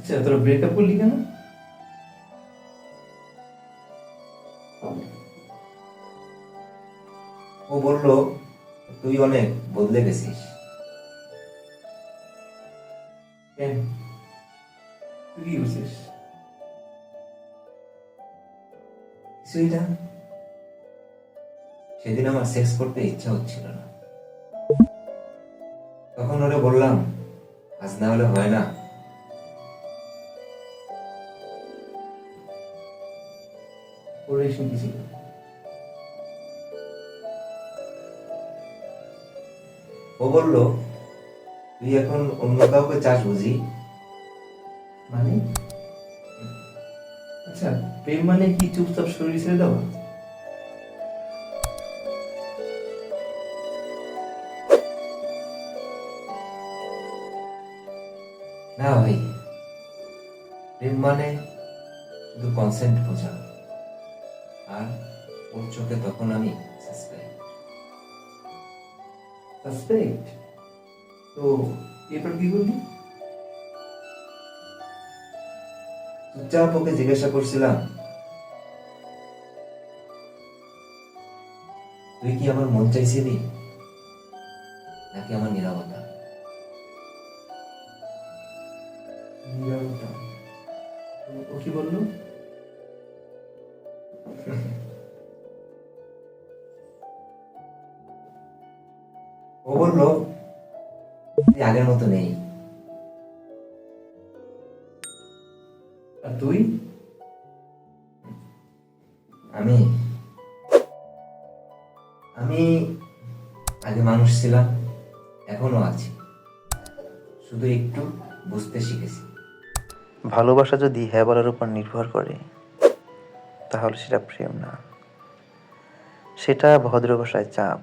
আচ্ছা, তোরা ব্রেকআপ করলি কেন? ও বলল, তুই অনেক বদলে গেছিস। কেন, তুই কি করছিস? কিছুই না, সেদিন আমার সেক্স করতে ইচ্ছা হচ্ছিল না। তখন ওরে বললাম, আজ না হলে হয় না। ওর রিয়েকশন কি ছিল? ও বলল, তুই এখন অন্য কাউকে চাস বুঝি। মানে? আচ্ছা, প্রেম মানে কি চুপচাপ শরীর ছেড়ে দেওয়া? না ভাই, প্রেম মানে শুধু কনসেন্ট বোঝা। আর ওর চোখে তখন আমি সাসপেক্ট। সাসপেক্ট? তো এরপর কি করলি? চুপচাপ ওকে জিজ্ঞাসা করছিলাম, তুই কি আমার মন চাইছিলি নাকি আমার নীরবতা? নীরবতা। তো ও কি বললো? ও বলল, তুই আগের মতো নেই। আর তুই? আমি আমি আগে মানুষ ছিলাম, এখনো আছি, শুধু একটু বুঝতে শিখেছি। ভালোবাসা যদি হ্যাঁ বলার উপর নির্ভর করে তাহলে সেটা প্রেম না, সেটা ভদ্র ভাষায় চাপ।